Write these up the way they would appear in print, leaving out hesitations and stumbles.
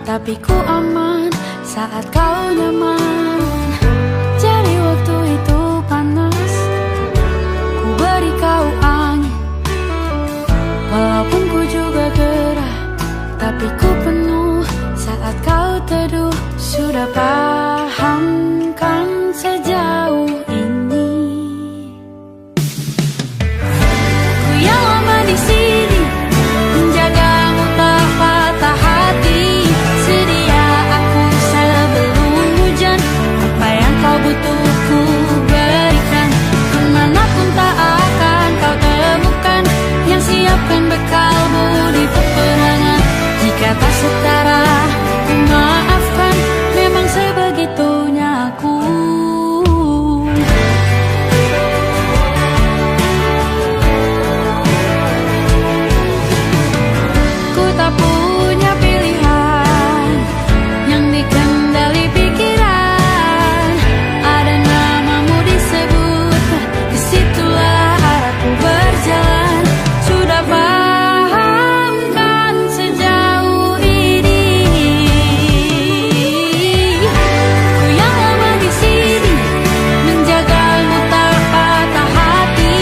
tapi ku aman saat kau nyaman. Jadi waktu itu panas, ku beri kau angin. Walaupun ku juga gerah, tapi ku penuh saat kau teduh. Sudah paham kan sejauh ini? Ku yang lama di sini, menjagamu tak patah hati. Sedia aku sebelum hujan, apa yang kau butuh ku berikan. Kemanapun tak akan kau temukan yang siapkan bekalmu di peperangan. Jika tak setara, ku maafkan, memang sebegitunya aku. Ku tak punya pilihan yang dikendali pikiran. Ada namamu disebut, disitulah arahku berjalan. Sudah paham kan sejauh ini? Ku yang lama di sini, menjagamu tak patah hati.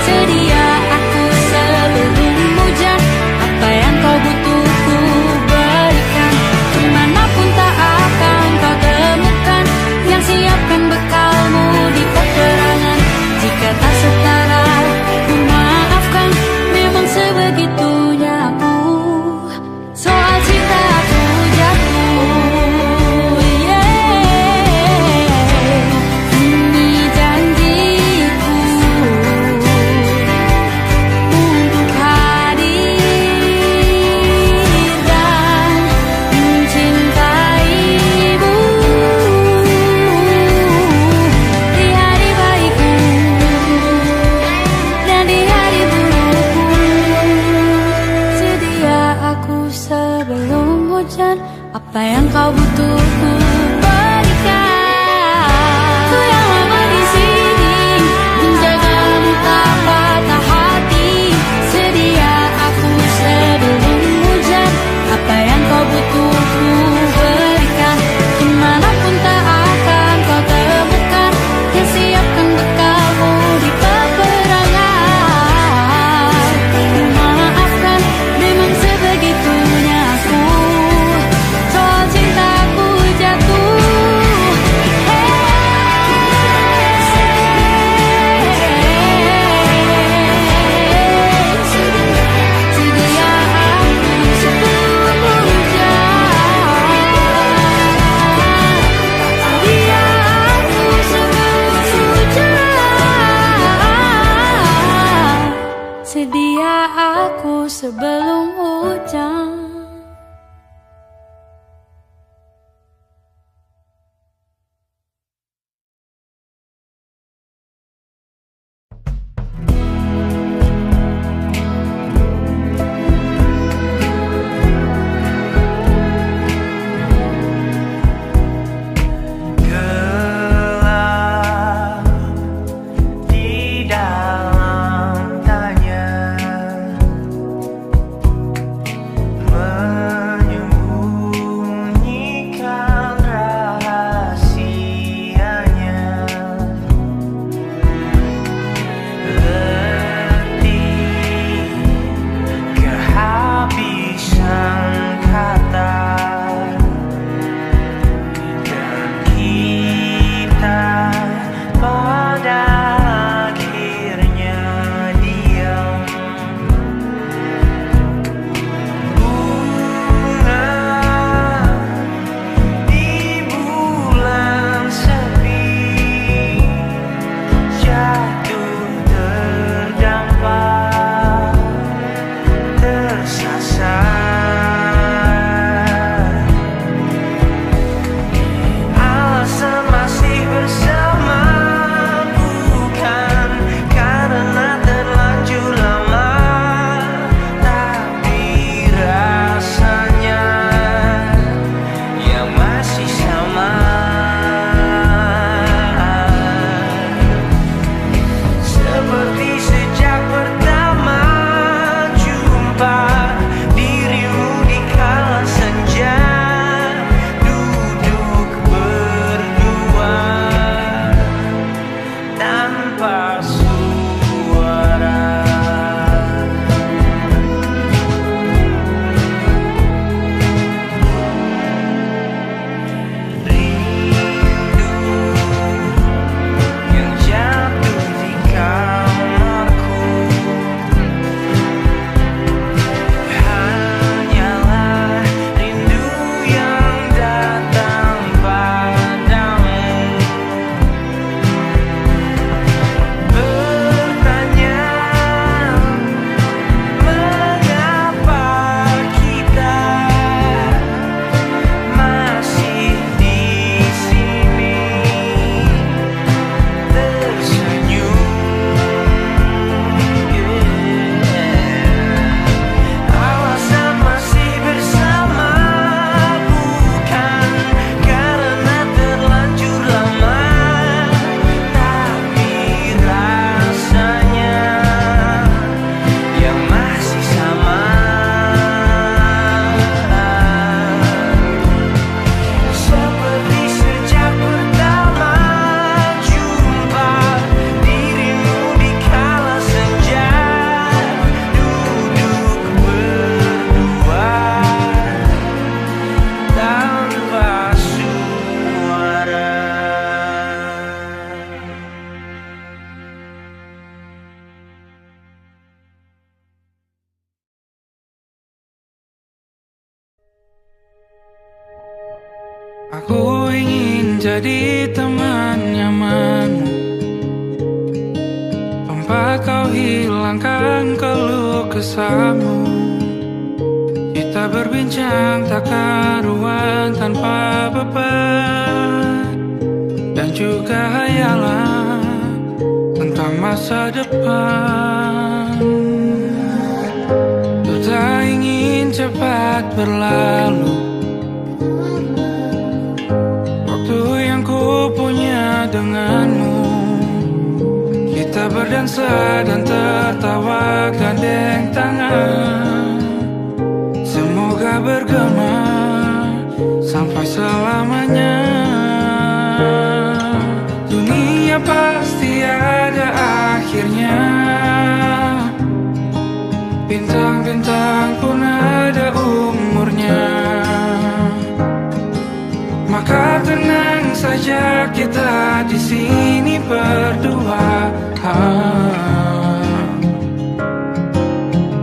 Sedia aku sebelum hujan, apa yang kau butuh ku berikan. Kemanapun tak akan kau temukan yang siapkan bekalmu di peperangan. Jika tak setara, ku maafkan, memang sebegitunya aku. Soal cinta aku jatuh, ini janjiku untuk hadir dan mencintaimu di hari baikku dan di hari burukku. Sedia aku sebelum hujan, apa yang kau butuh ku berikan. Ku yang lama di sini, menjagamu tak patah hati. Sedia aku sebelum hujan, apa yang kau butuh ku berikan. Kemanapun tak akan kau temukan yang siapkan bekalmu di peperangan. Ku maafkan, memang sebegitunya aku. Soal cintaku jatuh. Aku ingin jadi teman nyamanmu, tempat kau hilangkan keluh kesahmu. Kita berbincang tak karuan tanpa beban, dan juga hayalan tentang masa depan. Ku tak ingin cepat berlalu waktu yang ku punya denganmu. Kita berdansa dan tertawa gandeng tangan, semoga bergema sampai selamanya. Dunia pasti ada akhirnya, bintang-bintang pun ada umurnya. Maka tenang saja kita di sini berdua,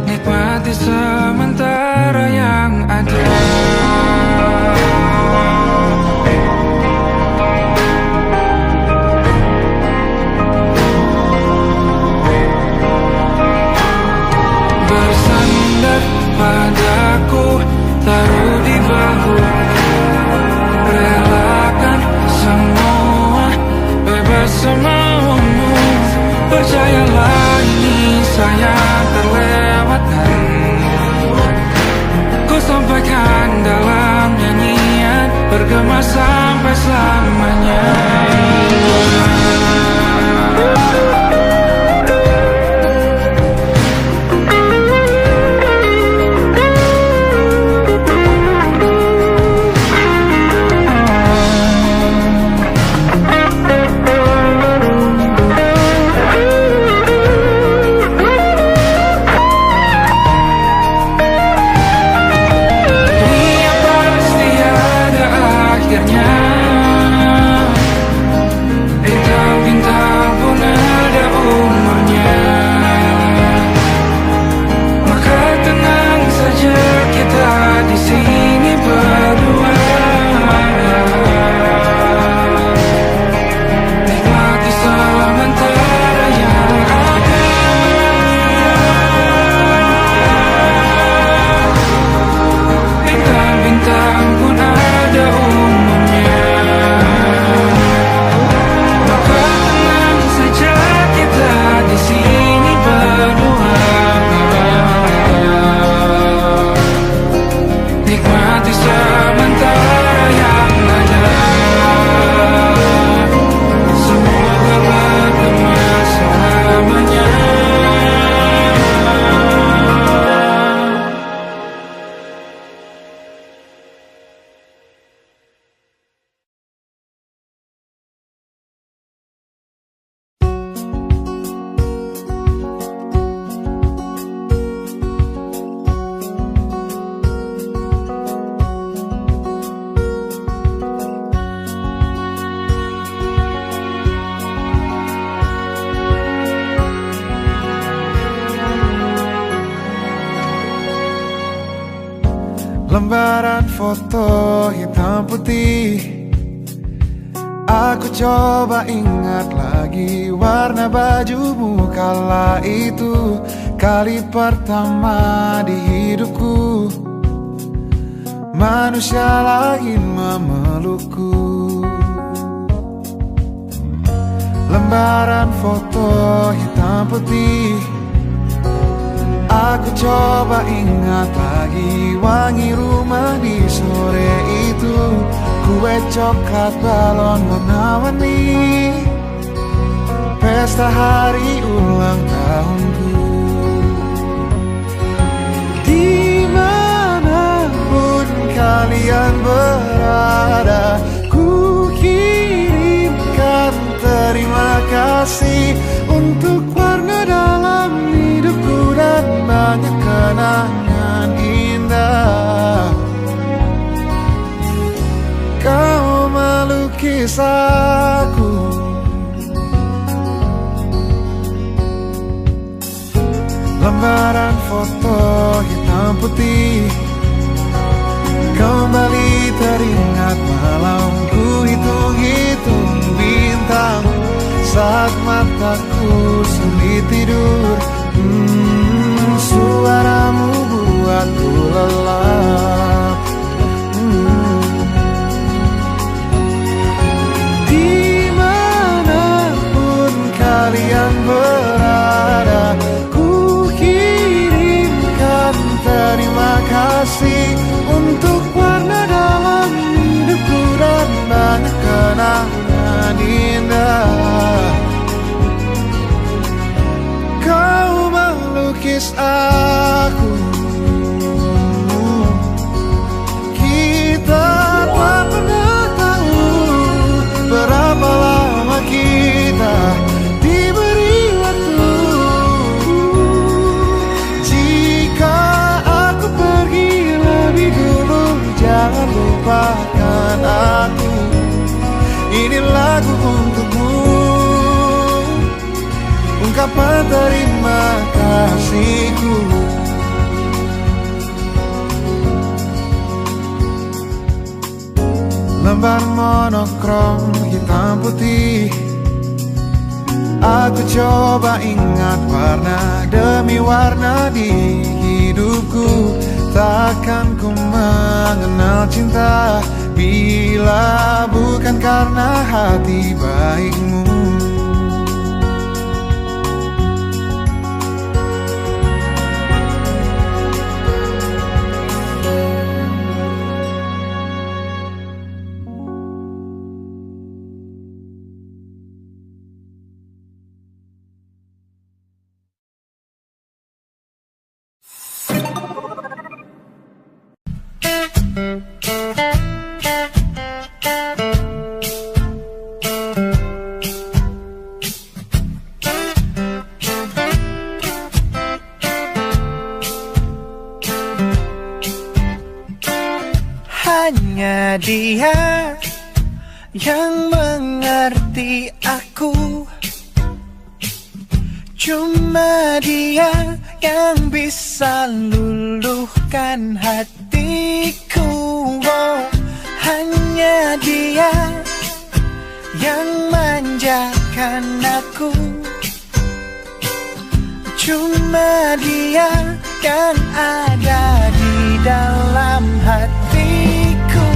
nikmati sementara yang ada. Bersandar padaku, taruh di bahu, relakan semua, bebas semaumu. Percayalah ini sayang terlewatkan, ku sampaikan dalam nyanyian, bergema sampai selamanya. Bintang-bintang pun ada umurnya. Maka tenang saja kita di sini berdua, nikmati sementara yang ada. Bintang-bintang pun ada umurnya. Di sini berdua, nikmati sementara yang ada. Semoga bergema selamanya. Lembaran foto hitam putih, aku coba ingat lagi warna bajumu kala itu. Kali pertama di hidupku, manusia lain memelukku. Lembaran foto hitam putih, aku coba ingat lagi wangi rumah di sore itu. Kue coklat, balon warna-warni, pesta hari ulang tahunku. Dimanapun kalian berada, ku kirimkan terima kasih untuk warna dalam hidupku dan banyak kenangan indah. Kau melukis aku, lembaran foto hitam putih, kembali teringat malam sulit tidur. Suaramu buatku lelah. Dimanapun kalian berada, ku kirimkan terima kasih untuk warna dalam hidupku dan banyak kenangan indah. Kau melukis aku, kita tak pernah tahu berapa lama kita diberi waktu. Jika aku pergi lebih dulu, jangan lupakan aku. Ini lagu untukmu, ungkapan terima kasihku. Lembar monokrom hitam putih, aku coba ingat warna demi warna di hidupku. Takkan ku mengenal cinta bila bukan karena hati baikmu. Hanya dia yang mengerti aku, cuma dia yang bisa luluhkan hatiku. Oh, hanya dia yang manjakan aku, cuma dia yang ada di dalam hatiku.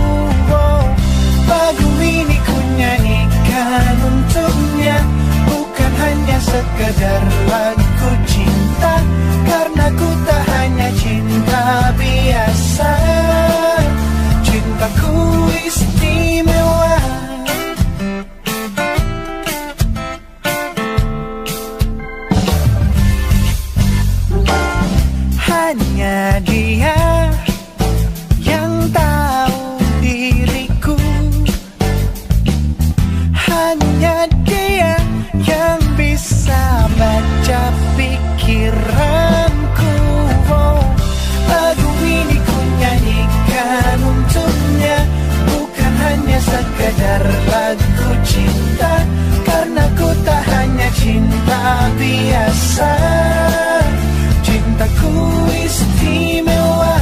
Oh, lagu ini ku nyanyikan untuknya, bukan hanya sekedar lagu cinta, karena ku tak hanya cinta biasa. Cintaku istimewa. Hanya dia yang tahu diriku, hanya dia yang bisa baca pikiranku. Oh, lagu ini ku nyanyikan untuknya, bukan hanya sekedar lagu cinta, karena ku tak hanya cinta biasa. Cintaku istimewa.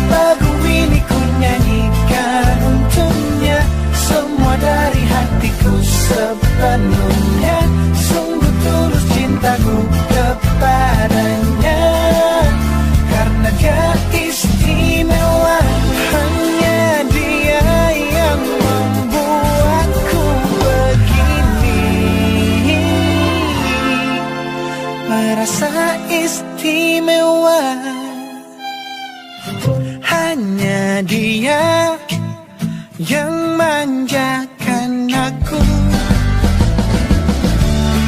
Lagu ini ku nyanyikan untuknya, semua dari hatiku sepenuhnya. Sungguh tulus cintaku kepadanya, karena dia istimewa. Hanya dia yang membuatku begini, merasa istimewa. Hanya dia yang manjakan aku.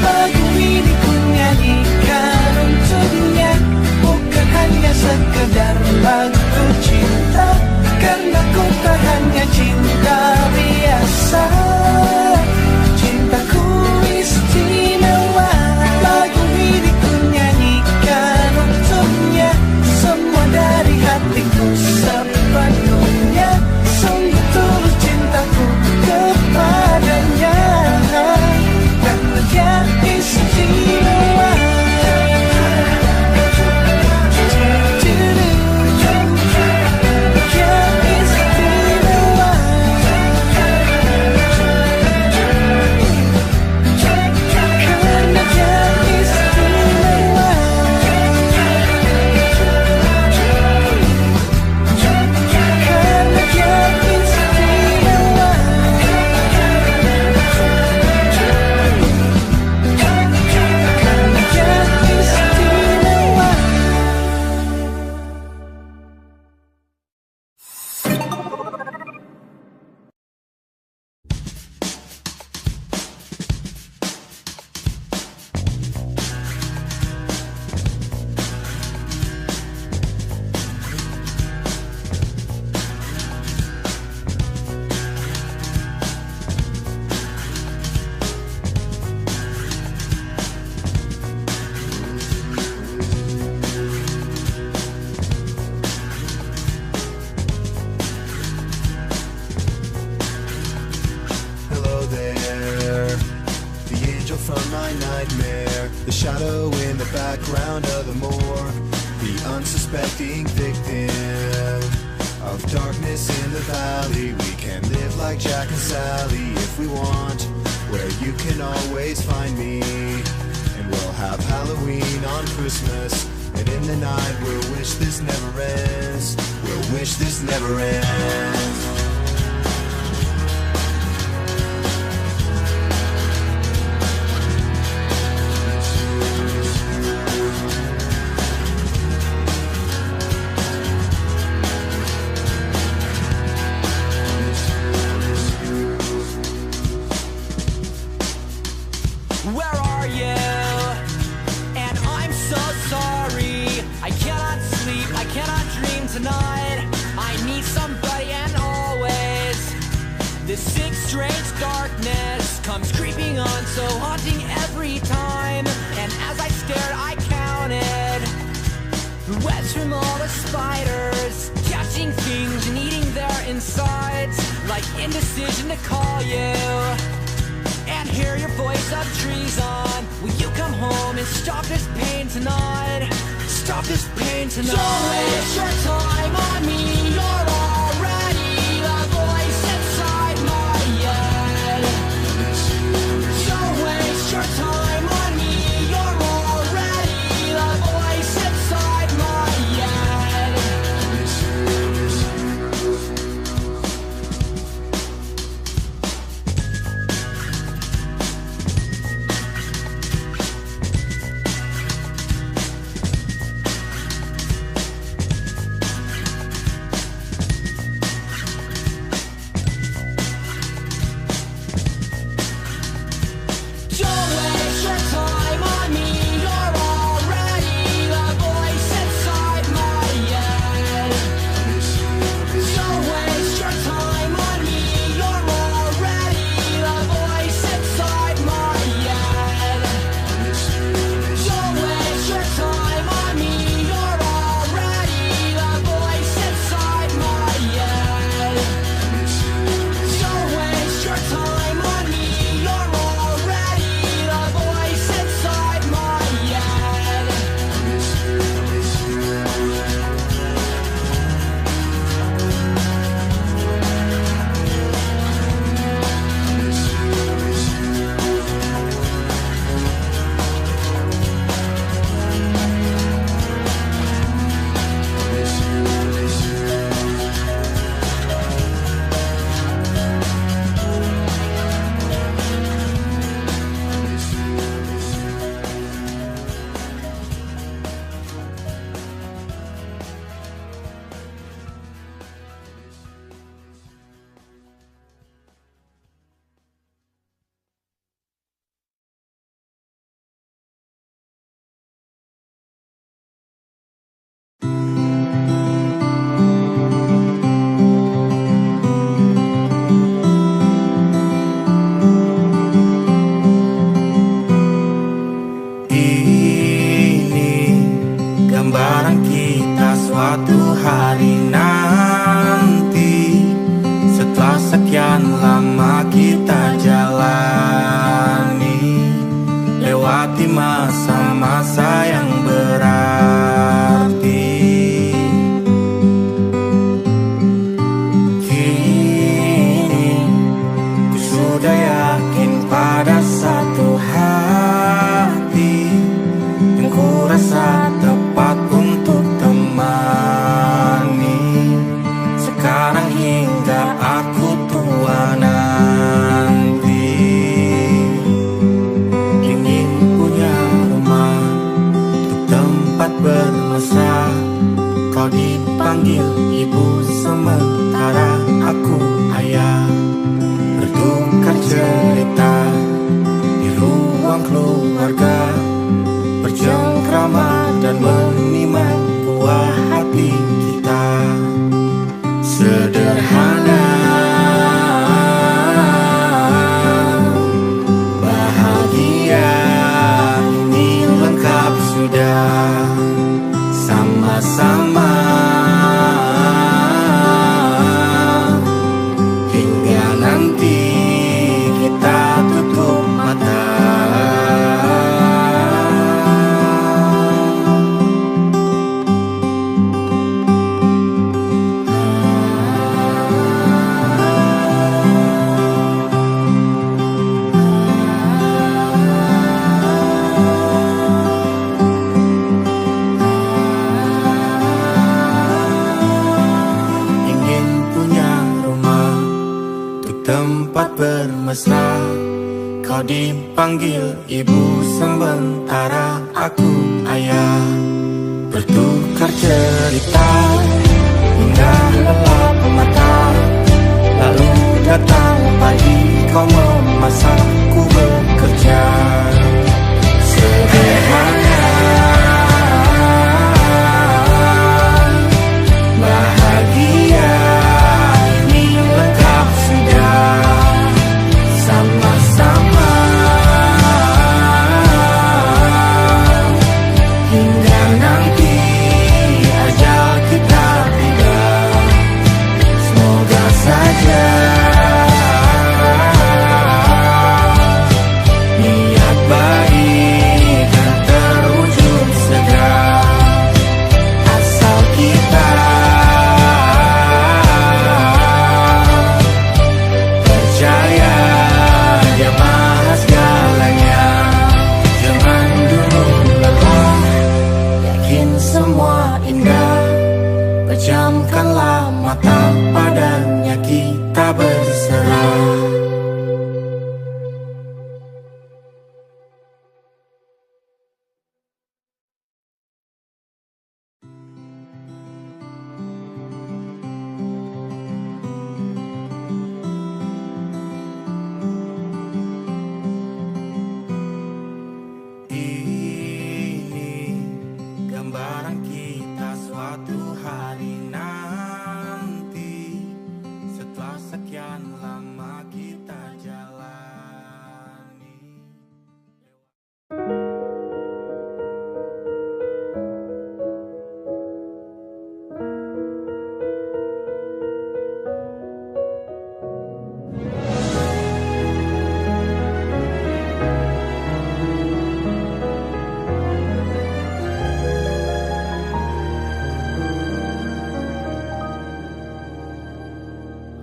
Lagu ini ku nyanyikan untuknya, bukan hanya sekedar lagu cinta, karena ku tak hanya cinta biasa. Cintaku istimewa. Lagu ini ku nyanyikan untuknya, semua dari hatiku sepenuhnya. Sungguh tulus cintaku kepadanya, karena dia istimewa. nightmare, the shadow in the background of the morgue, the unsuspecting victim of darkness in the valley. We can live like Jack and Sally if we want, where you can always find me. And we'll have Halloween on Christmas, and in the night we'll wish this never ends. We'll wish this never ends. Where are you? And I'm so sorry. I cannot sleep, I cannot dream tonight. I need somebody, and always this sick, strange darkness comes creeping on, so haunting every time. And as I stared, I counted the webs from all the spiders, catching things and eating their insides, like indecision to call you and hear your voice of treason. Will you come home and stop this pain tonight? Stop this pain tonight. Don't waste your time on me. You're already the voice inside my head. Don't waste your time on me. You're already the voice inside my head. mesra. Kau dipanggil ibu sementara aku ayah. Bertukar cerita hingga lelap mata. Lalu datang pagi kau memasakku bekerja. Sederhana, bahagia ini lengkap sudah. Sama-sama hingga nanti ajal kita tiba. Semoga saja niat baik dan terwujud segera. Asal kita percaya Dia maha segalanya. Jangan dulu lelah, yakin semua indah. Pejamkanlah mata, padanya kita berserah. Ini gambaran kita suatu hari nanti. Setelah sekian lama kita jalani.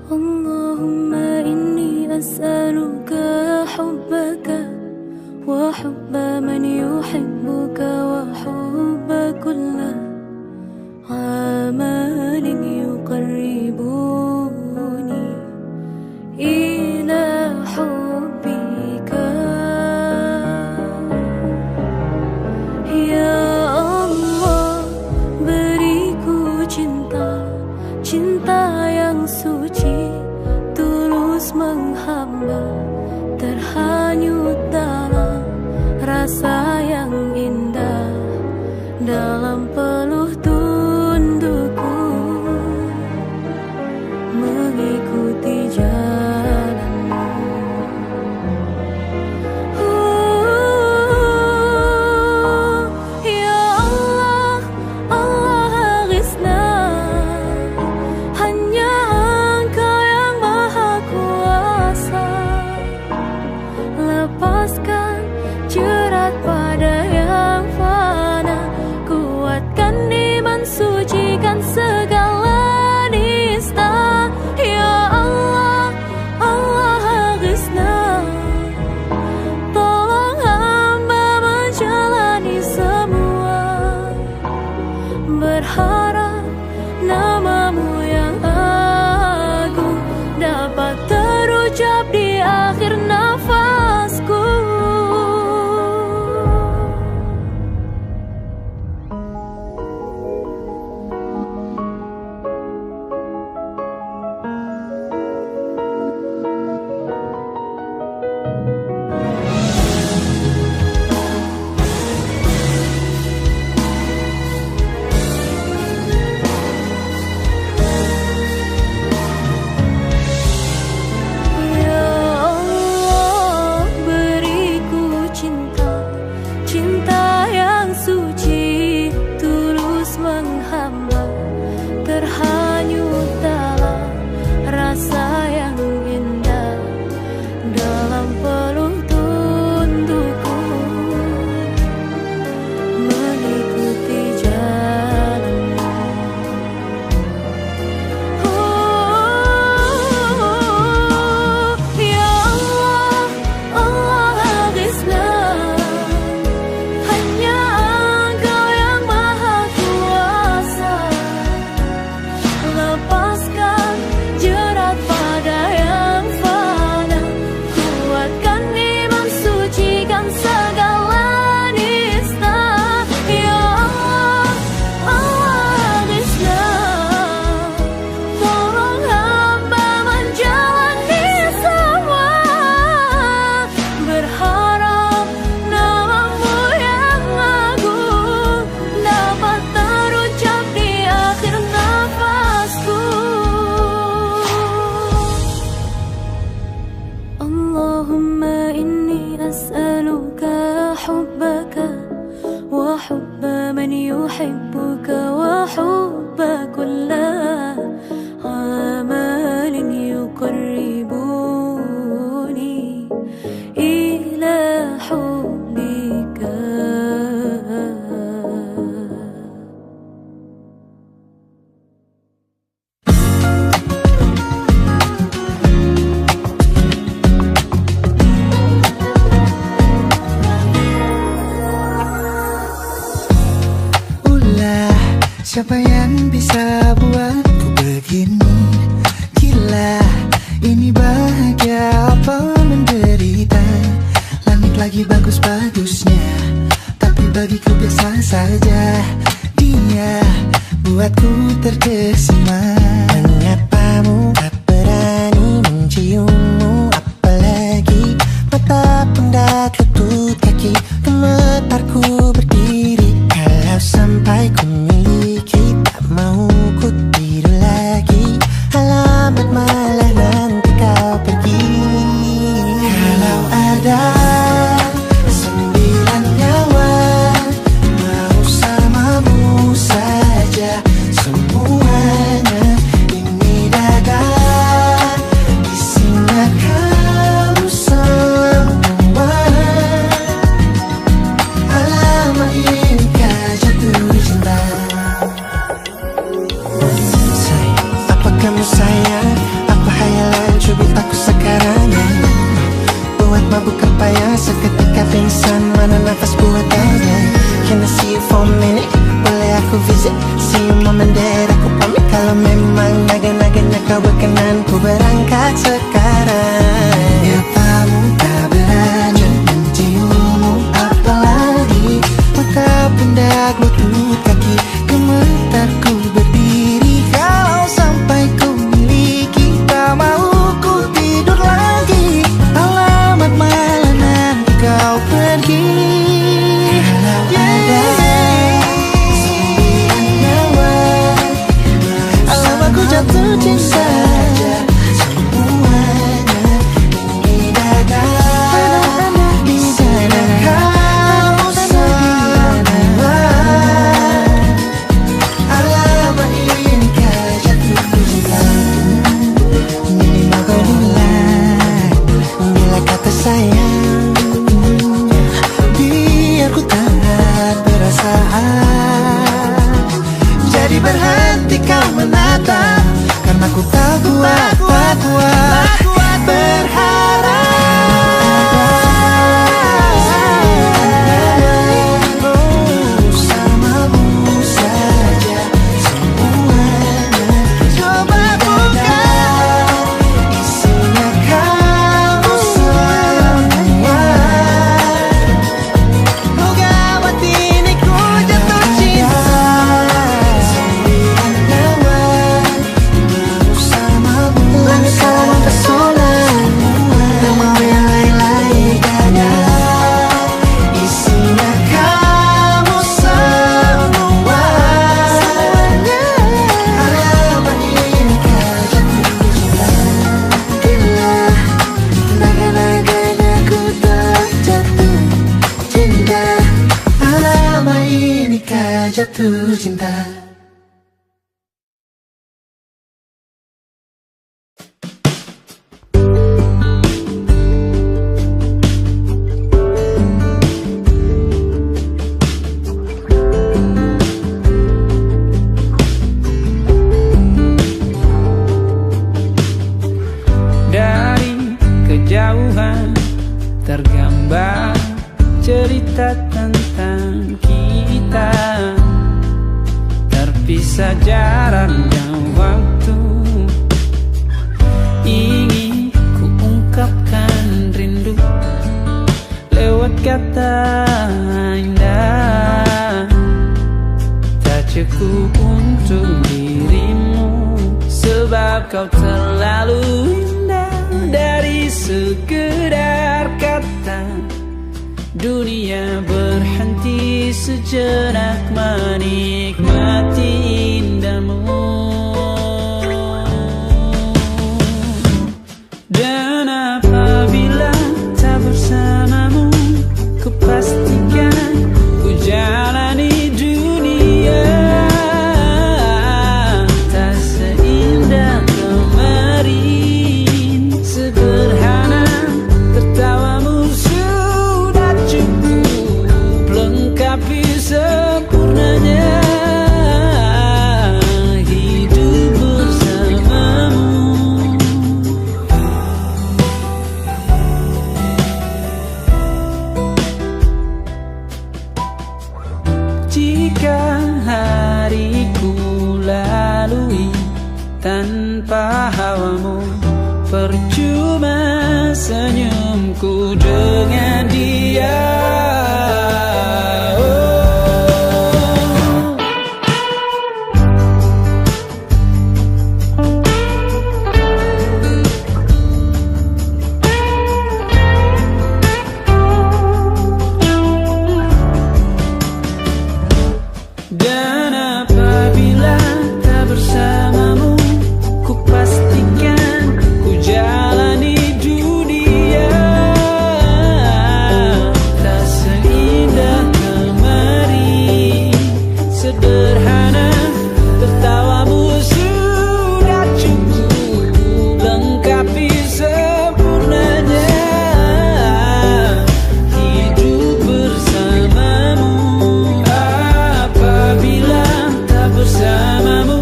Allahumma inni as'aluka hubbaka wa hubba man yuhibbuka wa hubba kulla amalin yuqarribuni ila hubbika. Ya Allah, beriku cinta, cinta yang suci, tulus menghamba, terhanyut dalam rasa yang indah, dalam Siapa yang bisa buatku begini? Gila, ini bahagia apa menderita? Langit lagi bagus-bagusnya, tapi bagiku biasa saja. Dia buatku terkesima. Menyapamu, tak berani menciummu, apalagi mata pundak lutut kaki. Gemetarku berdiri kalau sampai ku miliki. Tak mau ku tidur lagi, alamat malah nanti kau pergi. Kalau ada 9 nyawa, mau samamu saja semuanya. Ini dada, isinya kamu semua. Alamak inikah jatuh cinta. Apa kamu sayang? Apa hayalan cubit aku sekarang? Buat mabuk apa ya? Seketika pingsan, mana nafas buatannya? Can I see you for a minute? Boleh aku visit? See you moment there, aku pamit. Kalau memang naga-naganya kau berkenan, ku berangkat sekarang. Nyapamu tak berani menciummu, apalagi mata pundak lutut kaki. Gemetarku berdiri kalau sampai ku miliki. Tak mau ku tidur lagi, alamat malah nanti kau pergi. Kalau ada 9 nyawa, alamat ku jatuh cinta. Semuanya ini dada, di sana kau semua. Alamat inikah jatuh cinta. Minimal kau bilang, bila kata sayang, biar ku tak perasaan. Jadi berhenti kau menatap, karena ku tak kuat berharap. Bersamamu saja semuanya. Coba buka, isinya kamu semua. Oh gawat ini ku jatuh cinta. 9 nyawa, bersamamu saja tersola. Tak mau yang lain-lain ada, isinya kamu semua. Alamat inikah jatuh cinta. Gila, naga-naganya ku tak jatuh cinta. Alamat inikah jatuh cinta. Dari kejauhan tergambar cerita tentang kita, terpisah jarak dan waktu. Ingin ku ungkapkan rindu lewat kata indah. Tak cukup untuk dirimu, sebab kau terlalu indah. Dari sekedar kata, dunia berhenti sejenak menikmati indahmu. Dan apabila tak bersamamu, ku pastikan ku jalani dunia tak seindah kemarin. Sederhana tertawamu sudah cukup lengkapi sempurnanya. percuma senyumku dengan dia. Dan apabila tak bersamamu, ku pastikan ku jalani dunia tak seindah kemarin. Sederhana, tertawamu sudah cukup lengkapi sempurnanya hidup bersamamu. Apabila tak bersamamu,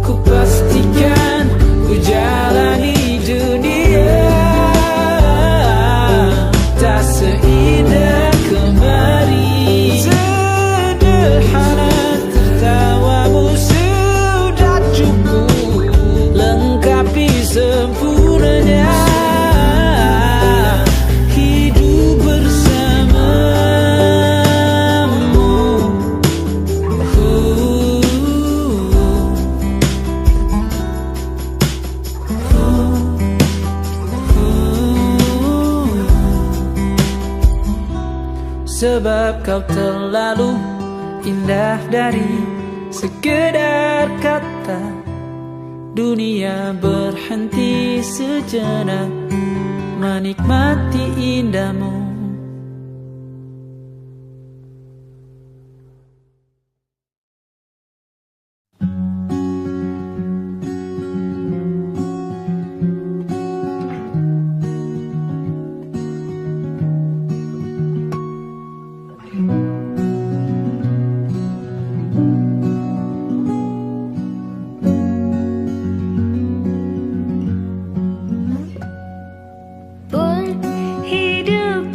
ku pastikan ku jalani dunia tak seindah kemarin. Sederhana, tertawamu sudah cukup lengkapi sempurnanya hidup bersamamu. Sebab kau terlalu indah dari sekedar kata. Dunia berhenti sejenak menikmati indahmu. Pun hidup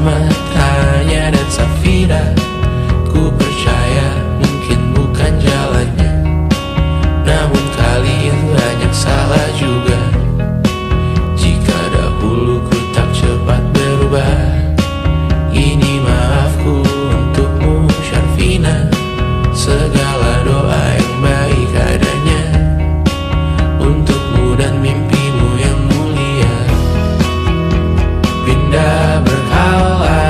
matanya dan Safira. Ku percaya mungkin bukan jalannya, namun kalian banyak salah juga. Jika dahulu ku tak cepat berubah, ini maafku untukmu Syarfina. Segala doa yang baik adanya untukmu dan mimpimu yang mulia. Pindah berkala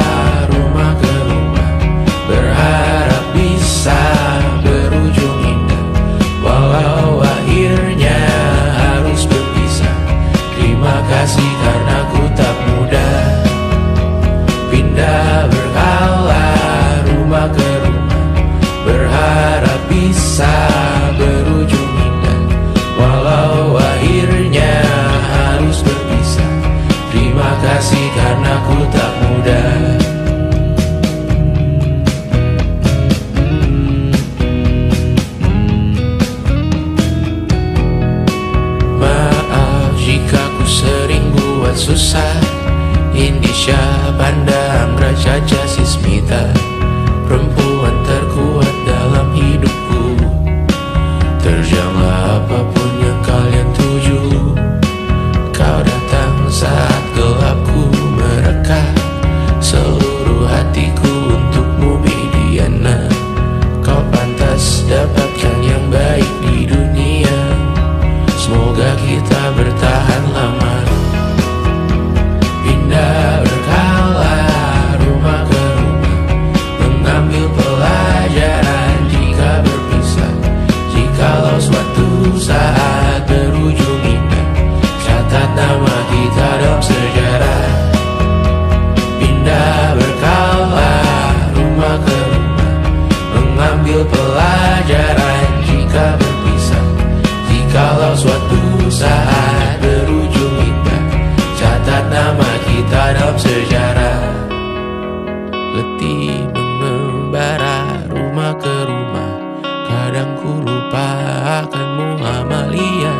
rumah ke rumah, berharap bisa berujung indah. Walau akhirnya harus berpisah, terima kasih karena ku tak mudah. Pindah berkala rumah ke rumah, berharap bisa berujung indah. Walau akhirnya harus berpisah, terima kasih karena ku tak mudah. Maaf jika ku sering buat susah. Indisha pandang Raja Jasismita, perempuan terkuat dalam hidupku. Terjanglah apapun yang kalian tuju. Kau datang saat gelapku mereka, seluruh hatiku untukmu Bidiana. Kau pantas dapatkan yang baik di dunia, semoga kita bertahan lama. Pindah berkala rumah ke rumah, mengambil pelajaran jika berpisah. Jikalau suatu saat berujung indah, catat nama kita dalam sejarah. Pindah berkala rumah ke rumah, mengambil pelajaran jika berpisah. Jikalau suatu saat berujung indah, catat nama kita dalam sejarah. Letih mengembara rumah ke rumah, kadang ku lupa akanmu Amalia.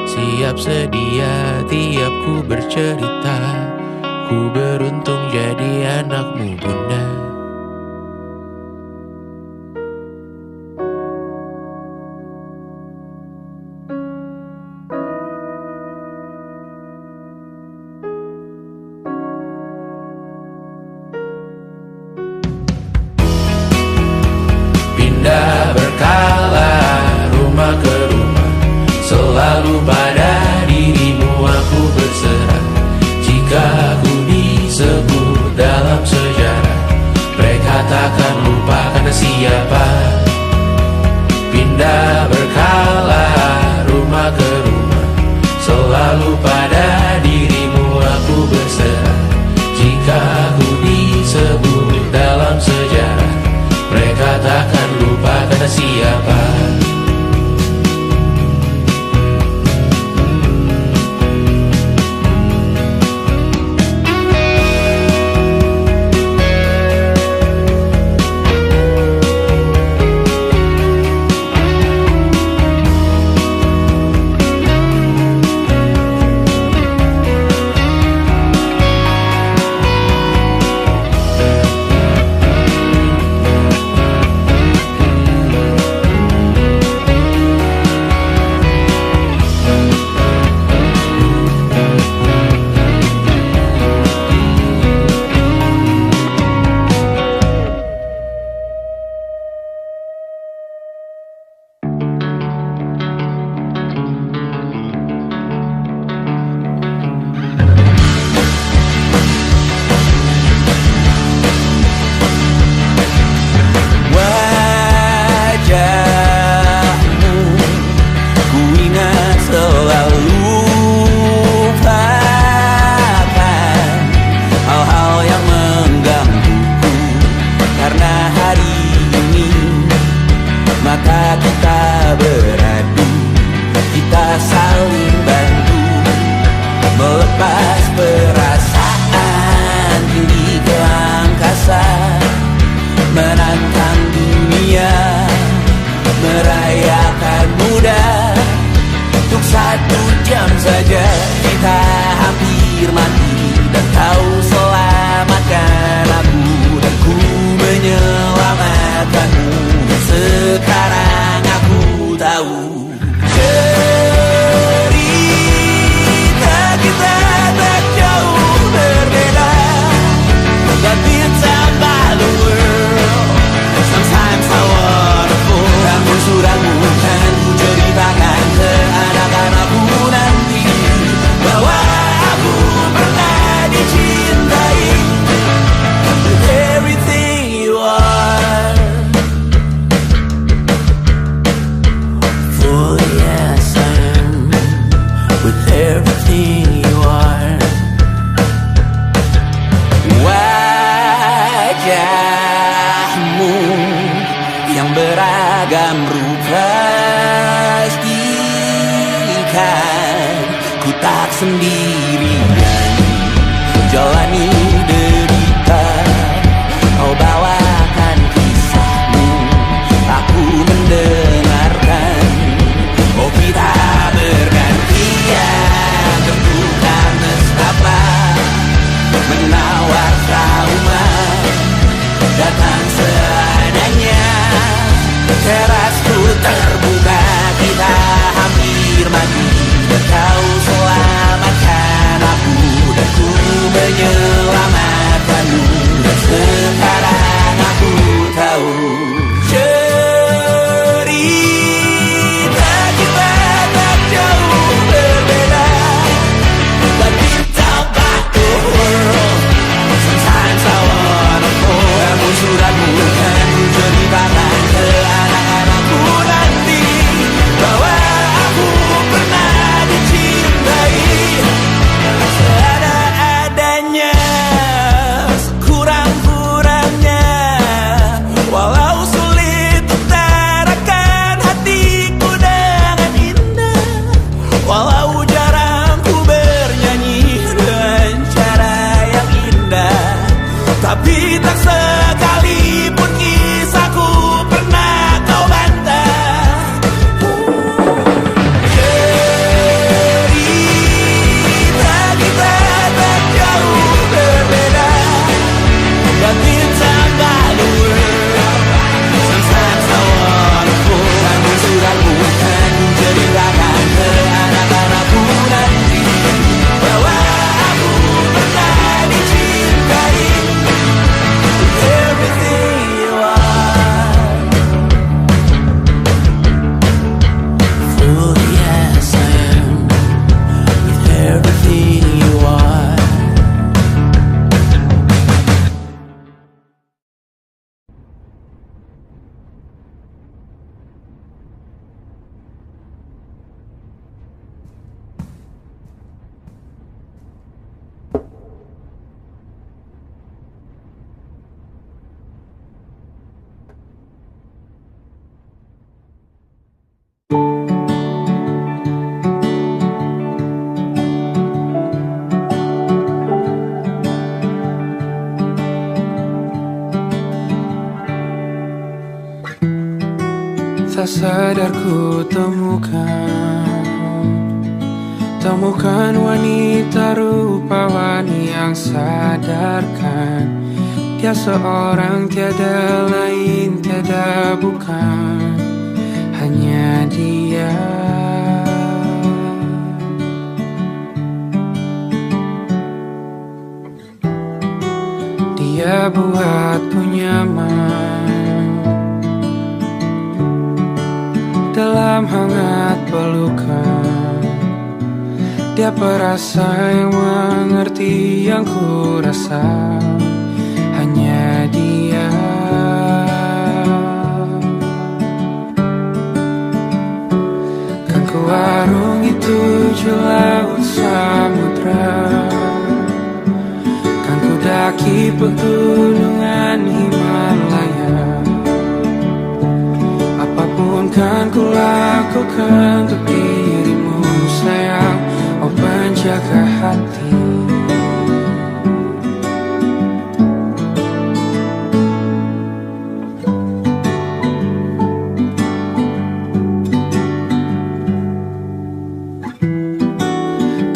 Siap sedia tiap ku bercerita, ku beruntung jadi anakmu bunda. Pindah berkala rumah ke rumah, selalu pada dirimu aku berserah. Jika aku disebut dalam sejarah, mereka takkan lupa karena siapa. Pindah berkala rumah ke rumah, selalu pada dirimu aku berserah. Jika aku disebut dalam sejarah, mereka takkan lupa karena siapa. saja kita hampir mati dan kau selamatkan. wajahmu yang beragam rupa, pastikan ku tak sendirian jalani derita. Kau bawakan kisahmu, aku mendengarkan. Oh kita bergantian, bertukar nestapa, menawar trauma, datang seadanya. Terasku terbuka, kita hampir mati. Kau selamatkan aku dan ku menyelamatkanmu. Dan sekarang aku tahu cerita kita tak jauh berbeda. But without the world, sometimes I wanna fall. Kamu suratmu kan ku ceritakan ke anak-anakku nanti bahwa aku pernah dicintai seada-adanya, sekurang-kurangnya. Walau sulit utarakan hatiku dengan indah, walau jarang ku bernyanyi dengan cara yang indah, tapi tak sekalipun kisahku pernah kau bantah. Cerita kita tak jauh berbeda, but without the world, sometimes I wanna fall. Kamu suratmu kan ku ceritakan ke anak-anakku nanti bahwa aku pernah dicintai. Everything you are, fully as I am, with everything you are. Tak sadar ku temukan wanita rupawan yang sadarkan dia seorang, tiada lain, tiada bukan, hanya dia. Dia buatku nyaman dalam hangat pelukan. Dia perasa yang mengerti yang ku rasa, hanya dia. Kan ku arungi 7 laut samudra, kan ku daki pegunungan Himalaya. Apapun kan ku lakukan untuk dirimu sayang, oh penjaga hati.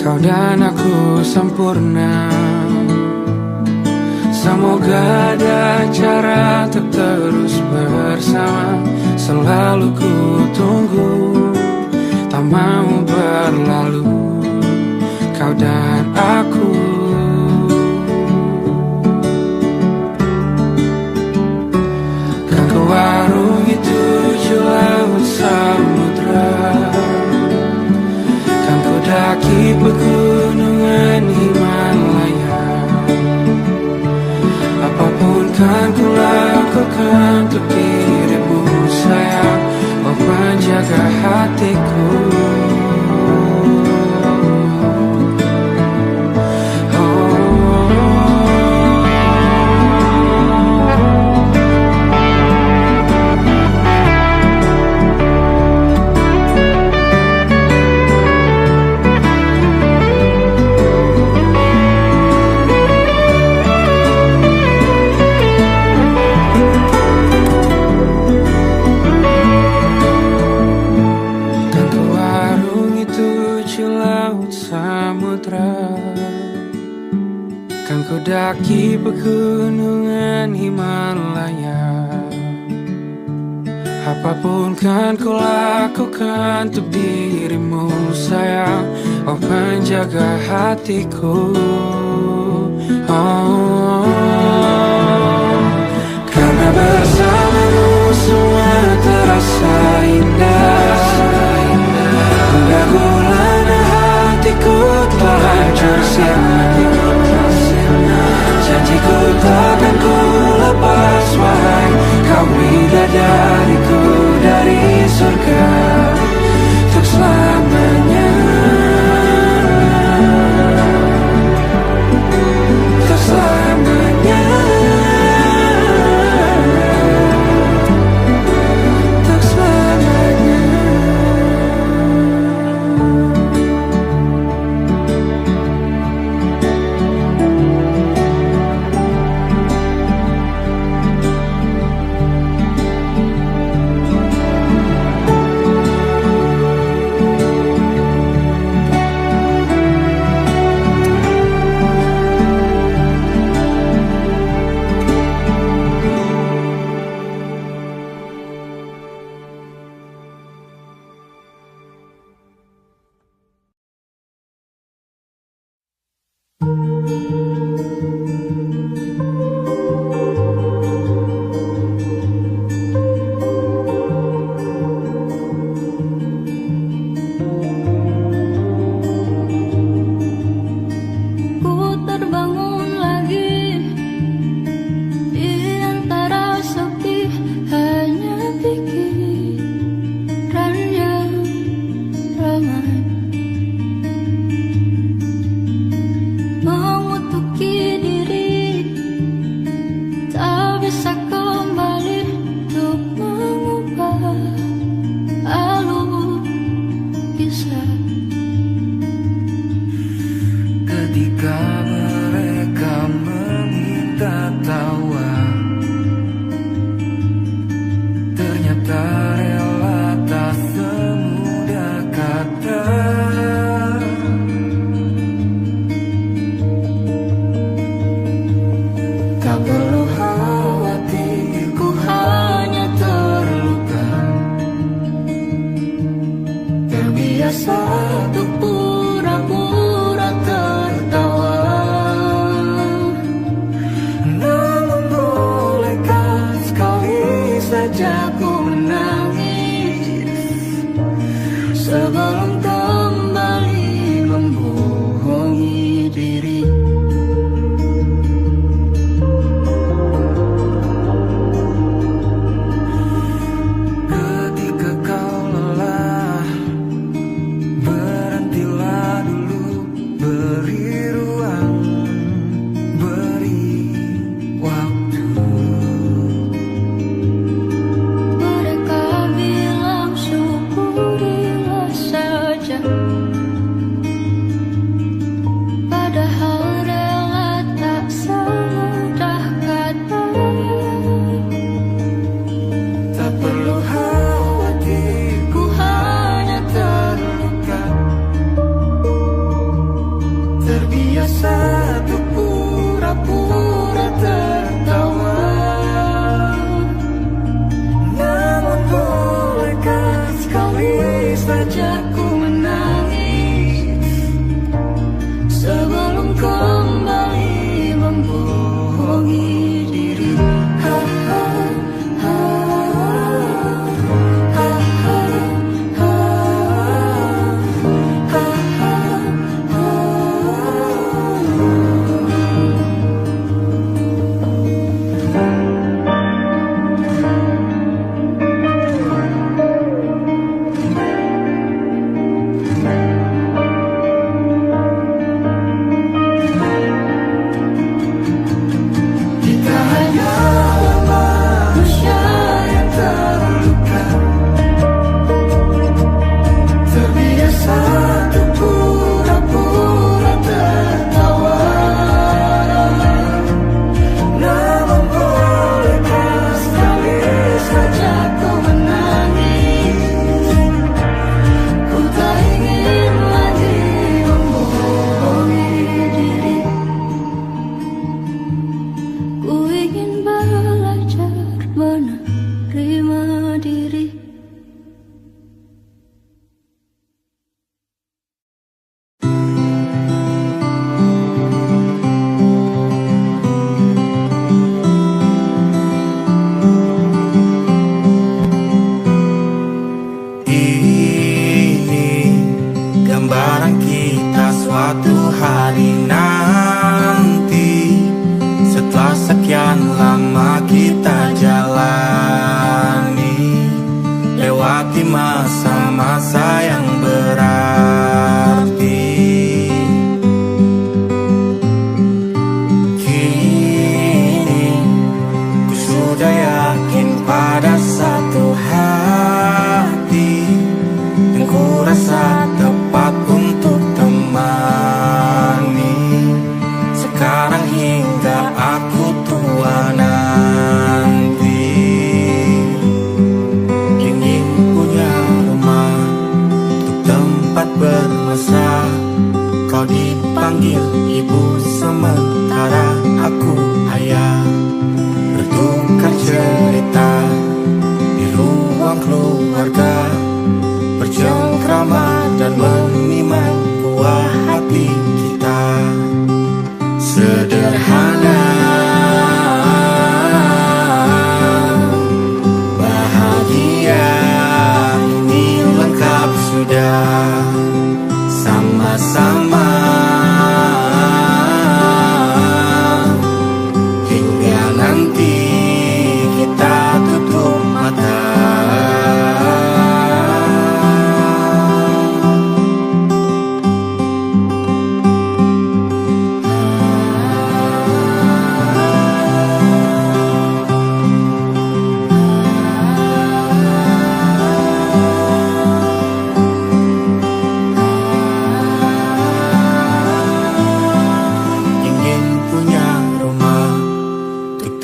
Kau dan aku sempurna, semoga ada cara untuk terus bersama. Selalu ku tunggu, tak mau berlalu, kau dan aku. Kan ku arungi 7 laut samudra, kan ku daki pegunungan Himalaya. Apapun kan ku lakukan untuk dirimu sayang, oh penjaga hatiku. Oh, Mendaki pegunungan Himalaya, apapun kan ku lakukan untuk dirimu sayang. Oh penjaga hatiku, oh, karena bersamamu semua terasa indah. Hingga gulana hatiku telah hancur siang. Janjiku takkan ku lepas, wahai kau bidadariku dari surga untuk selamanya, untuk selamanya, untuk selamanya.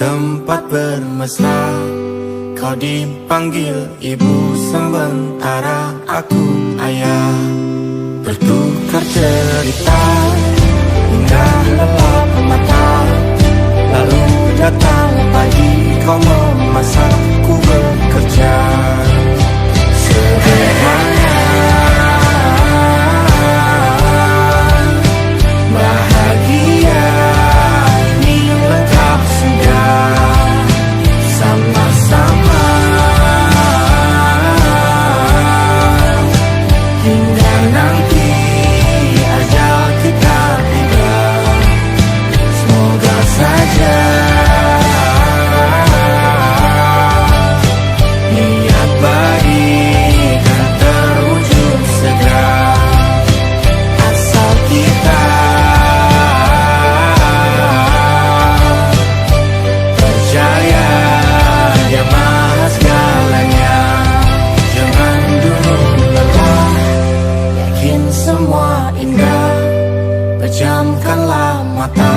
tempat bermesra. Kau dipanggil ibu sementara aku ayah. Bertukar cerita hingga lelap mata. Lalu datang pagi kau memasak, ku bekerja. Sederhana, bahagia ini lengkap sudah sama-sama. Hingga nanti ajal kita tiba, semoga saja niat baik kan terwujud segera. Asal kita percaya Dia maha segalanya. Jangan dulu lelah, yakin semua indah. Pejamkanlah mata